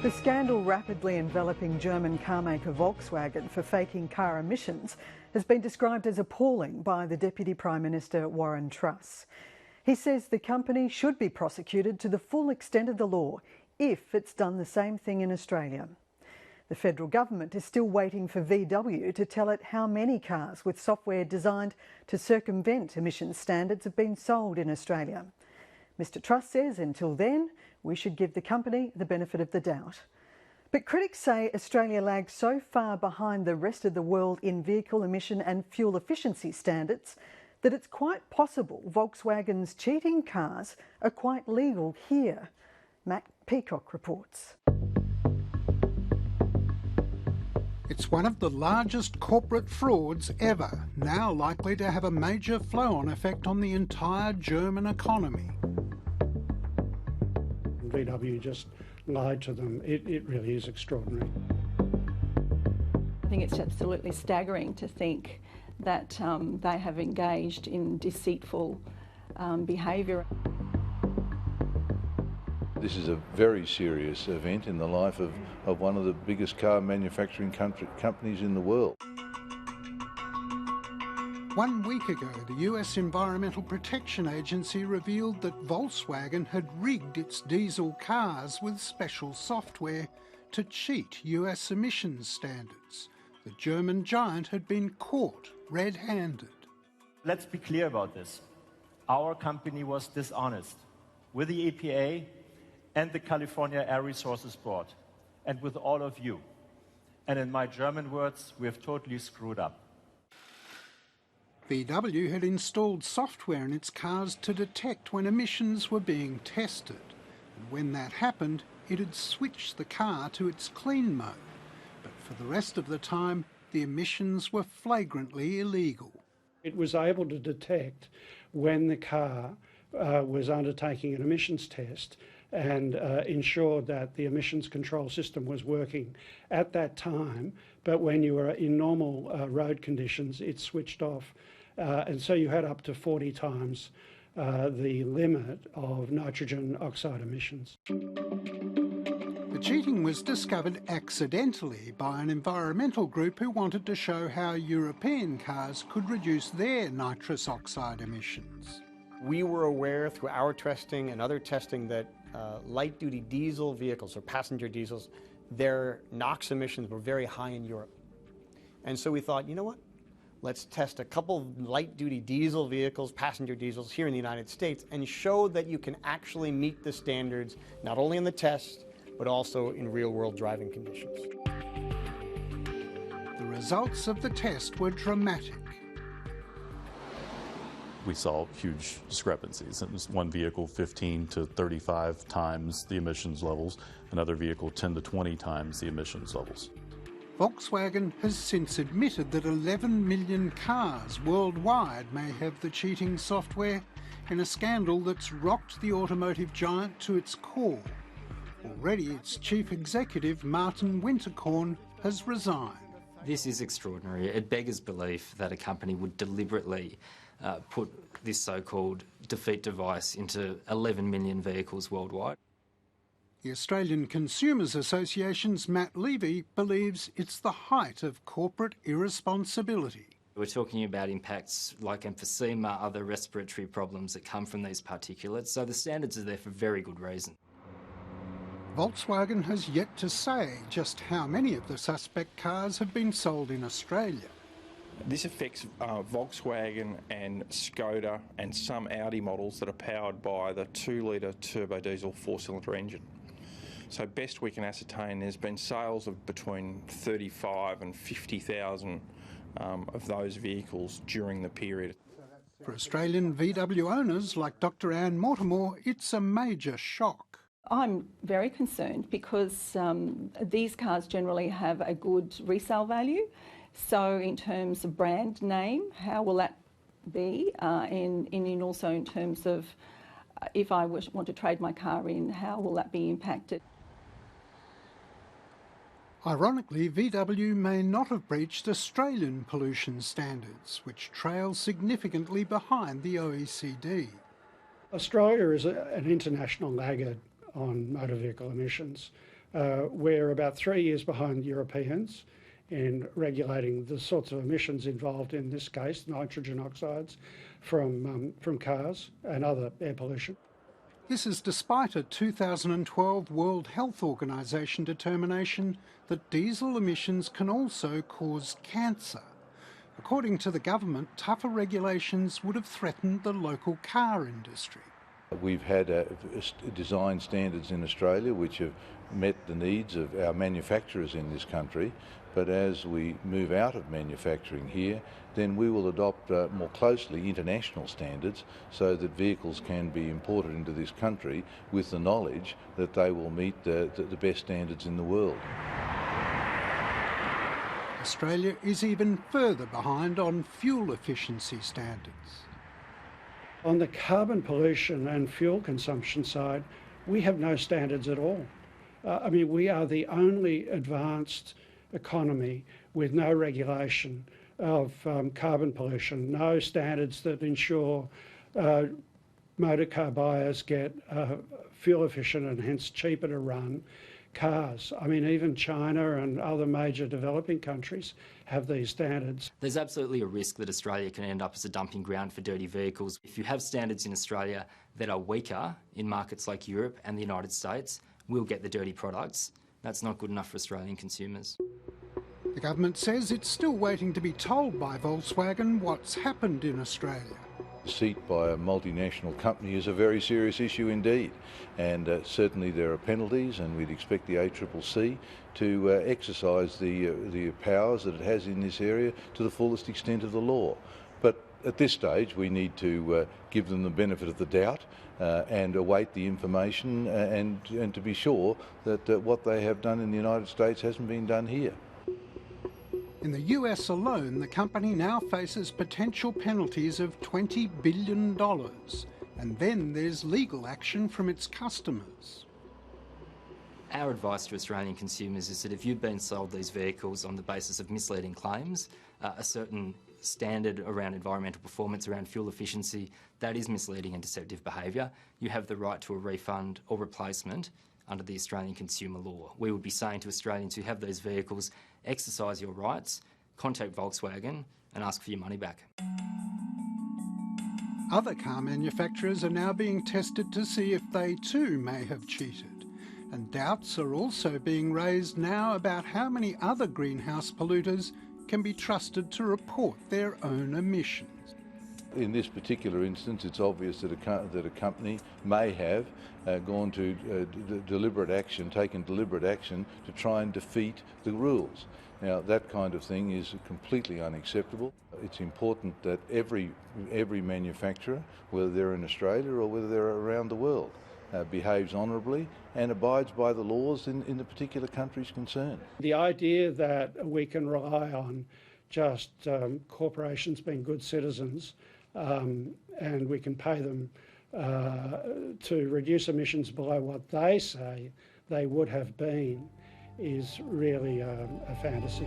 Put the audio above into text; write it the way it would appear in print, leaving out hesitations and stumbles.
The scandal rapidly enveloping German carmaker Volkswagen for faking car emissions has been described as appalling by the Deputy Prime Minister Warren Truss. He says the company should be prosecuted to the full extent of the law if it's done the same thing in Australia. The federal government is still waiting for VW to tell it how many cars with software designed to circumvent emissions standards have been sold in Australia. Mr Truss says until then, we should give the company the benefit of the doubt. But critics say Australia lags so far behind the rest of the world in vehicle emission and fuel efficiency standards that it's quite possible Volkswagen's cheating cars are quite legal here. Matt Peacock reports. It's one of the largest corporate frauds ever, now likely to have a major flow-on effect on the entire German economy. VW just lied to them. It really is extraordinary. I think it's absolutely staggering to think that they have engaged in deceitful behaviour. This is a very serious event in the life of one of the biggest car manufacturing companies in the world. 1 week ago, the US Environmental Protection Agency revealed that Volkswagen had rigged its diesel cars with special software to cheat US emissions standards. The German giant had been caught red-handed. Let's be clear about this. Our company was dishonest with the EPA and the California Air Resources Board, and with all of you. And in my German words, we have totally screwed up. VW had installed software in its cars to detect when emissions were being tested. And when that happened, it had switched the car to its clean mode. But for the rest of the time, the emissions were flagrantly illegal. It was able to detect when the car was undertaking an emissions test and ensured that the emissions control system was working at that time, but when you were in normal road conditions, it switched off. And so you had up to 40 times the limit of nitrogen oxide emissions. The cheating was discovered accidentally by an environmental group who wanted to show how European cars could reduce their nitrous oxide emissions. We were aware through our testing and other testing that light-duty diesel vehicles, or passenger diesels, their NOx emissions were very high in Europe. And so we thought, you know what? Let's test a couple light-duty diesel vehicles, passenger diesels, here in the United States and show that you can actually meet the standards, not only in the test, but also in real-world driving conditions. The results of the test were dramatic. We saw huge discrepancies. It was one vehicle 15 to 35 times the emissions levels, another vehicle 10 to 20 times the emissions levels. Volkswagen has since admitted that 11 million cars worldwide may have the cheating software in a scandal that's rocked the automotive giant to its core. Already its chief executive, Martin Winterkorn, has resigned. This is extraordinary. It beggars belief that a company would deliberately put this so-called defeat device into 11 million vehicles worldwide. The Australian Consumers Association's Matt Levy believes it's the height of corporate irresponsibility. We're talking about impacts like emphysema, other respiratory problems that come from these particulates, so the standards are there for very good reason. Volkswagen has yet to say just how many of the suspect cars have been sold in Australia. This affects Volkswagen and Skoda and some Audi models that are powered by the 2-litre turbo diesel 4-cylinder engine. So best we can ascertain, there's been sales of between 35 and 50,000 of those vehicles during the period. For Australian VW owners like Dr Anne Mortimer, it's a major shock. I'm very concerned because these cars generally have a good resale value. So in terms of brand name, how will that be? And also in terms of if I want to trade my car in, how will that be impacted? Ironically, VW may not have breached Australian pollution standards, which trail significantly behind the OECD. Australia is an international laggard on motor vehicle emissions. We're about 3 years behind Europeans in regulating the sorts of emissions involved in this case, nitrogen oxides from cars and other air pollution. This is despite a 2012 World Health Organization determination that diesel emissions can also cause cancer. According to the government, tougher regulations would have threatened the local car industry. We've had design standards in Australia which have met the needs of our manufacturers in this country, but as we move out of manufacturing here, then we will adopt more closely international standards so that vehicles can be imported into this country with the knowledge that they will meet the best standards in the world. Australia is even further behind on fuel efficiency standards. On the carbon pollution and fuel consumption side, we have no standards at all. I mean, we are the only advanced economy with no regulation of carbon pollution, no standards that ensure motor car buyers get fuel efficient and hence cheaper to run cars. I mean, even China and other major developing countries have these standards. There's absolutely a risk that Australia can end up as a dumping ground for dirty vehicles. If you have standards in Australia that are weaker in markets like Europe and the United States, we'll get the dirty products. That's not good enough for Australian consumers. The government says it's still waiting to be told by Volkswagen what's happened in Australia. Deceit by a multinational company is a very serious issue indeed, and certainly there are penalties, and we'd expect the ACCC to exercise the powers that it has in this area to the fullest extent of the law. But at this stage we need to give them the benefit of the doubt and await the information and to be sure that what they have done in the United States hasn't been done here. In the US alone, the company now faces potential penalties of $20 billion. And then there's legal action from its customers. Our advice to Australian consumers is that if you've been sold these vehicles on the basis of misleading claims, a certain standard around environmental performance, around fuel efficiency, that is misleading and deceptive behaviour, you have the right to a refund or replacement under the Australian consumer law. We would be saying to Australians who have these vehicles, exercise your rights, contact Volkswagen and ask for your money back. Other car manufacturers are now being tested to see if they too may have cheated. And doubts are also being raised now about how many other greenhouse polluters can be trusted to report their own emissions. In this particular instance, it's obvious that a company may have gone to taken deliberate action to try and defeat the rules. Now, that kind of thing is completely unacceptable. It's important that every manufacturer, whether they're in Australia or whether they're around the world, behaves honourably and abides by the laws in the particular countries concerned. The idea that we can rely on just corporations being good citizens and we can pay them to reduce emissions below what they say they would have been is really a fantasy.